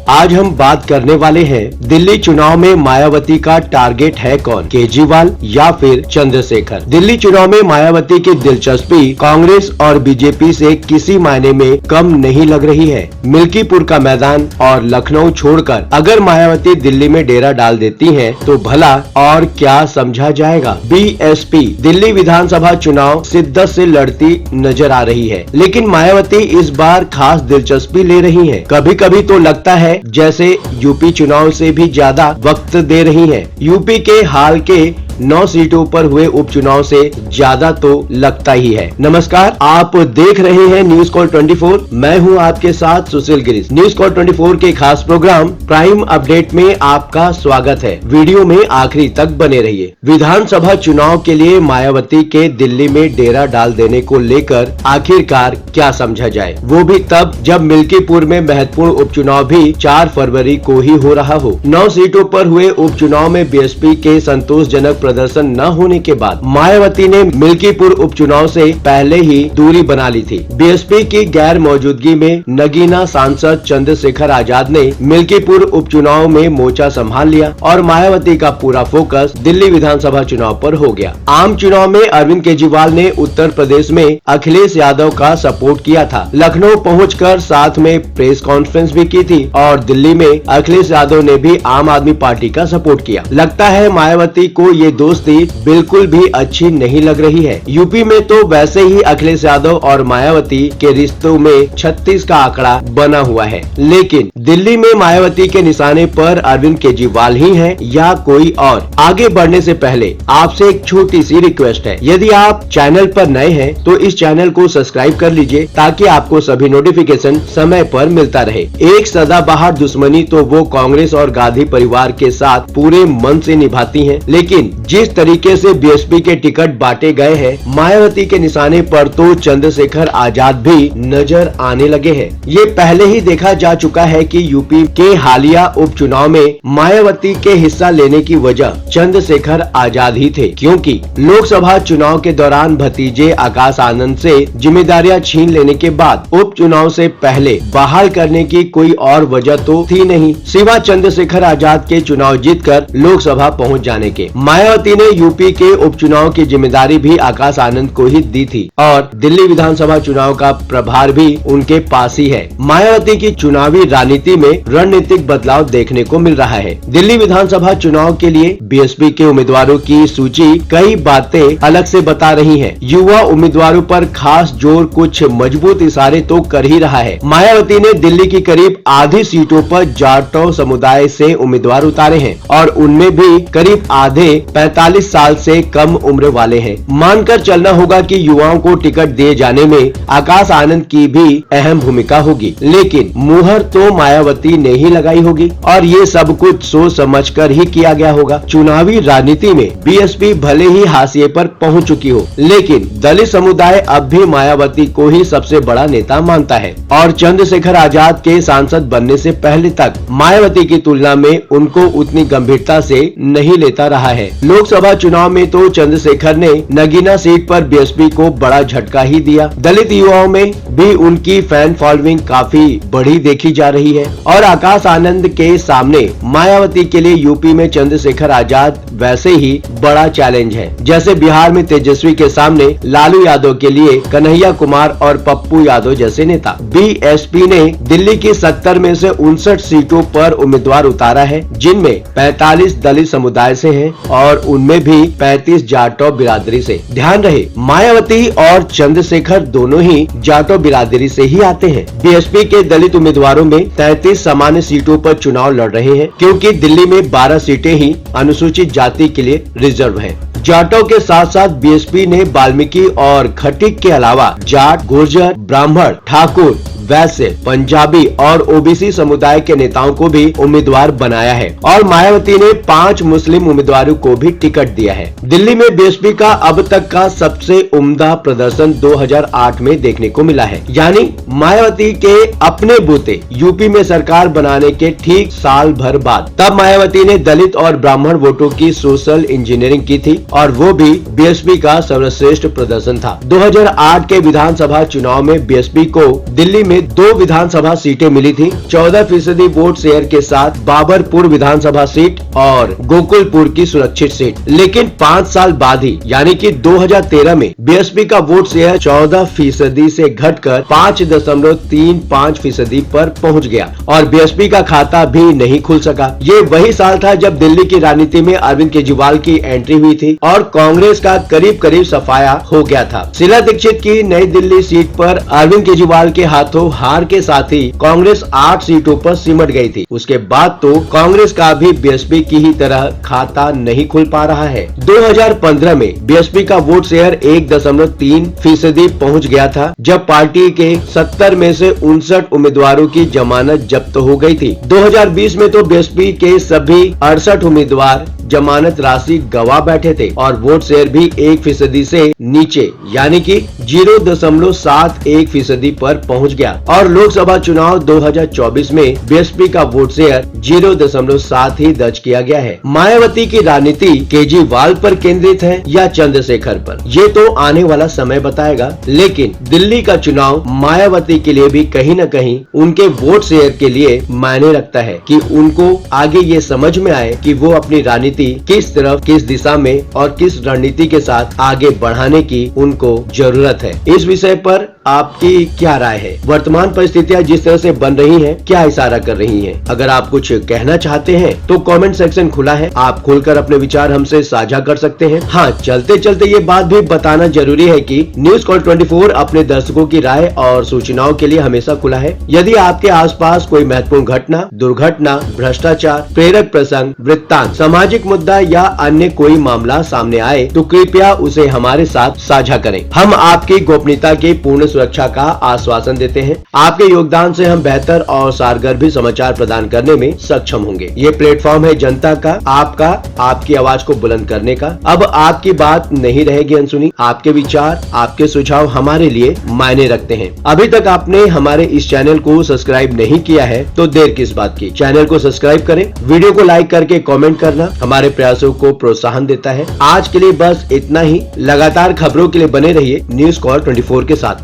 आज हम बात करने वाले हैं दिल्ली चुनाव में मायावती का टारगेट है कौन, केजरीवाल या फिर चंद्रशेखर। दिल्ली चुनाव में मायावती की दिलचस्पी कांग्रेस और बीजेपी से किसी मायने में कम नहीं लग रही है। मिल्कीपुर का मैदान और लखनऊ छोड़कर अगर मायावती दिल्ली में डेरा डाल देती हैं, तो भला और क्या समझा जाएगा। बीएसपी दिल्ली विधानसभा चुनाव शिद्दत से लड़ती नजर आ रही है, लेकिन मायावती इस बार खास दिलचस्पी ले रही हैं। कभी कभी तो लगता है जैसे यूपी चुनाव से भी ज्यादा वक्त दे रही हैं। यूपी के हाल के 9 सीटों पर हुए उपचुनाव से ज्यादा तो लगता ही है। नमस्कार, आप देख रहे हैं न्यूज कॉल 24। मैं हूं आपके साथ सुशील गिरीश। न्यूज कॉल 24 के खास प्रोग्राम प्राइम अपडेट में आपका स्वागत है। वीडियो में आखिरी तक बने रहिए। विधानसभा चुनाव के लिए मायावती के दिल्ली में डेरा डाल देने को लेकर आखिरकार क्या समझा जाए, वो भी तब जब मिल्कीपुर में महत्वपूर्ण उपचुनाव भी 4 फरवरी को ही हो रहा हो। 9 सीटों पर हुए उपचुनाव में बीएसपी के संतोषजनक प्रदर्शन न होने के बाद मायावती ने मिल्कीपुर उपचुनाव से पहले ही दूरी बना ली थी। बीएसपी की गैर मौजूदगी में नगीना सांसद चंद्रशेखर आजाद ने मिल्कीपुर उपचुनाव में मोर्चा संभाल लिया और मायावती का पूरा फोकस दिल्ली विधानसभा चुनाव पर हो गया। आम चुनाव में अरविंद केजरीवाल ने उत्तर प्रदेश में अखिलेश यादव का सपोर्ट किया था। लखनऊ पहुंचकर साथ में प्रेस कॉन्फ्रेंस भी की थी और दिल्ली में अखिलेश यादव ने भी आम आदमी पार्टी का सपोर्ट किया। लगता है मायावती को ये दोस्ती बिल्कुल भी अच्छी नहीं लग रही है। यूपी में तो वैसे ही अखिलेश यादव और मायावती के रिश्तों में 36 का आंकड़ा बना हुआ है, लेकिन दिल्ली में मायावती के निशाने पर अरविंद केजरीवाल ही हैं या कोई और। आगे बढ़ने से पहले आपसे एक छोटी सी रिक्वेस्ट है, यदि आप चैनल पर नए हैं तो इस चैनल को सब्सक्राइब कर लीजिए ताकि आपको सभी नोटिफिकेशन समय पर मिलता रहे। एक सदाबहार दुश्मनी तो वो कांग्रेस और गांधी परिवार के साथ पूरे मन से निभाती हैं, लेकिन जिस तरीके से बीएसपी के टिकट बांटे गए हैं, मायावती के निशाने पर तो चंद्रशेखर आजाद भी नजर आने लगे हैं। ये पहले ही देखा जा चुका है कि यूपी के हालिया उपचुनाव में मायावती के हिस्सा लेने की वजह चंद्रशेखर आजाद ही थे, क्योंकि लोकसभा चुनाव के दौरान भतीजे आकाश आनंद से जिम्मेदारियां छीन लेने के बाद उपचुनाव से पहले बहाल करने की कोई और वजह तो थी नहीं, सिवा चंद्रशेखर आजाद के चुनाव जीतकर लोकसभा पहुंच जाने के। मायावती ने यूपी के उपचुनाव की जिम्मेदारी भी आकाश आनंद को ही दी थी और दिल्ली विधानसभा चुनाव का प्रभार भी उनके पास ही है। मायावती की चुनावी रणनीति में रणनीतिक बदलाव देखने को मिल रहा है। दिल्ली विधानसभा चुनाव के लिए बीएसपी के उम्मीदवारों की सूची कई बातें अलग से बता रही है। युवा उम्मीदवारों पर खास जोर कुछ मजबूत इशारे तो कर ही रहा है। मायावती ने दिल्ली की करीब आधी सीटों पर जाटो समुदाय से उम्मीदवार उतारे हैं और उनमें भी करीब आधे 45 साल से कम उम्र वाले हैं। मानकर चलना होगा कि युवाओं को टिकट दिए जाने में आकाश आनंद की भी अहम भूमिका होगी, लेकिन मुहर तो मायावती ने ही लगाई होगी और ये सब कुछ सोच समझकर ही किया गया होगा। चुनावी राजनीति में बीएसपी भले ही हाशिए पर पहुंच चुकी हो, लेकिन दलित समुदाय अब भी मायावती को ही सबसे बड़ा नेता मानता है और चंद्रशेखर आजाद के सांसद बनने से पहले तक मायावती की तुलना में उनको उतनी गंभीरता से नहीं लेता रहा है। लोकसभा चुनाव में तो चंद्रशेखर ने नगीना सीट पर बीएसपी को बड़ा झटका ही दिया। दलित युवाओं में भी उनकी फैन फॉलोइंग काफी बड़ी देखी जा रही है और आकाश आनंद के सामने मायावती के लिए यूपी में चंद्रशेखर आजाद वैसे ही बड़ा चैलेंज है, जैसे बिहार में तेजस्वी के सामने लालू यादव के लिए कन्हैया कुमार और पप्पू यादव जैसे नेता। बीएसपी ने दिल्ली की 70 में से 59 सीटों पर उम्मीदवार उतारा है, जिनमें 45 दलित समुदाय से हैं और उनमें भी 35 जाटो बिरादरी से। ध्यान रहे, मायावती और चंद्रशेखर दोनों ही जाटो बिरादरी से ही आते हैं। बीएसपी के दलित उम्मीदवारों में 33 सामान्य सीटों पर चुनाव लड़ रहे हैं, क्योंकि दिल्ली में 12 सीटें ही अनुसूचित जाति के लिए रिजर्व है। जाटों के साथ साथ बीएसपी ने वाल्मीकि और खटीक के अलावा जाट, गुर्जर, ब्राह्मण, ठाकुर, वैश्य, पंजाबी और ओबीसी समुदाय के नेताओं को भी उम्मीदवार बनाया है और मायावती ने 5 मुस्लिम उम्मीदवारों को भी टिकट दिया है। दिल्ली में बीएसपी का अब तक का सबसे उम्दा प्रदर्शन 2008 में देखने को मिला है, यानी मायावती के अपने बूते यूपी में सरकार बनाने के ठीक साल भर बाद। तब मायावती ने दलित और ब्राह्मण वोटों की सोशल इंजीनियरिंग की थी और वो भी बीएसपी का सर्वश्रेष्ठ प्रदर्शन था। 2008 के विधानसभा चुनाव में बीएसपी को दिल्ली में में 2 विधानसभा सीटें मिली थी। 14% वोट शेयर के साथ बाबरपुर विधानसभा सीट और गोकुलपुर की सुरक्षित सीट। लेकिन 5 साल बाद ही यानी कि 2013 में बीएसपी का वोट शेयर 14% से घटकर 5.35% पर पहुंच गया और बीएसपी का खाता भी नहीं खुल सका। ये वही साल था जब दिल्ली की राजनीति में अरविंद केजरीवाल की एंट्री हुई थी और कांग्रेस का करीब सफाया हो गया था। शीला दीक्षित की नई दिल्ली सीट पर अरविंद केजरीवाल के हाथों हार के साथ ही कांग्रेस 8 सीटों पर सिमट गई थी। उसके बाद तो कांग्रेस का भी बीएसपी की ही तरह खाता नहीं खुल पा रहा है। 2015 में बीएसपी का वोट शेयर 1.3% पहुंच गया था, जब पार्टी के 70 में से 59 उम्मीदवारों की जमानत जब्त हो गई थी। 2020 में तो बीएसपी के सभी 68 उम्मीदवार जमानत राशि गवा बैठे थे और वोट शेयर भी 1% से नीचे यानी कि 0.71% पर पहुंच गया और लोकसभा चुनाव 2024 में बीएसपी का वोट शेयर 0.7 ही दर्ज किया गया है। मायावती की राजनीति केजरीवाल पर केंद्रित है या चंद्रशेखर पर, ये तो आने वाला समय बताएगा। लेकिन दिल्ली का चुनाव मायावती के लिए भी कहीं न कहीं उनके वोट शेयर के लिए मायने रखता है कि उनको आगे ये समझ में आए कि वो अपनी राजनीति किस तरफ, किस दिशा में और किस रणनीति के साथ आगे बढ़ाने की उनको जरूरत है। इस विषय पर आपकी क्या राय है? वर्तमान परिस्थितियां जिस तरह से बन रही हैं, क्या इशारा कर रही हैं? अगर आप कुछ कहना चाहते हैं तो कमेंट सेक्शन खुला है, आप खुलकर अपने विचार हमसे साझा कर सकते हैं। हाँ, चलते चलते ये बात भी बताना जरूरी है कि न्यूज कॉल 24 अपने दर्शकों की राय और सूचनाओं के लिए हमेशा खुला है। यदि आपके आसपास कोई महत्वपूर्ण घटना, दुर्घटना, भ्रष्टाचार, प्रेरक प्रसंग, वृत्तांत, सामाजिक मुद्दा या अन्य कोई मामला सामने आए तो कृपया उसे हमारे साथ साझा करें। हम आपकी गोपनीयता की पूर्ण सुरक्षा का आश्वासन देते हैं। आपके योगदान से हम बेहतर और सारगर समाचार प्रदान करने में सक्षम होंगे। ये प्लेटफॉर्म है जनता का, आपका, आपकी आवाज को बुलंद करने का। अब आपकी बात नहीं रहेगी अनसुनी। आपके विचार, आपके सुझाव हमारे लिए मायने रखते हैं। अभी तक आपने हमारे इस चैनल को सब्सक्राइब नहीं किया है तो देर किस बात की, चैनल को सब्सक्राइब करें। वीडियो को लाइक करके कमेंट करना हमारे प्रयासों को प्रोत्साहन देता है। आज के लिए बस इतना ही। लगातार खबरों के लिए बने रहिए न्यूज कॉल 24 के साथ।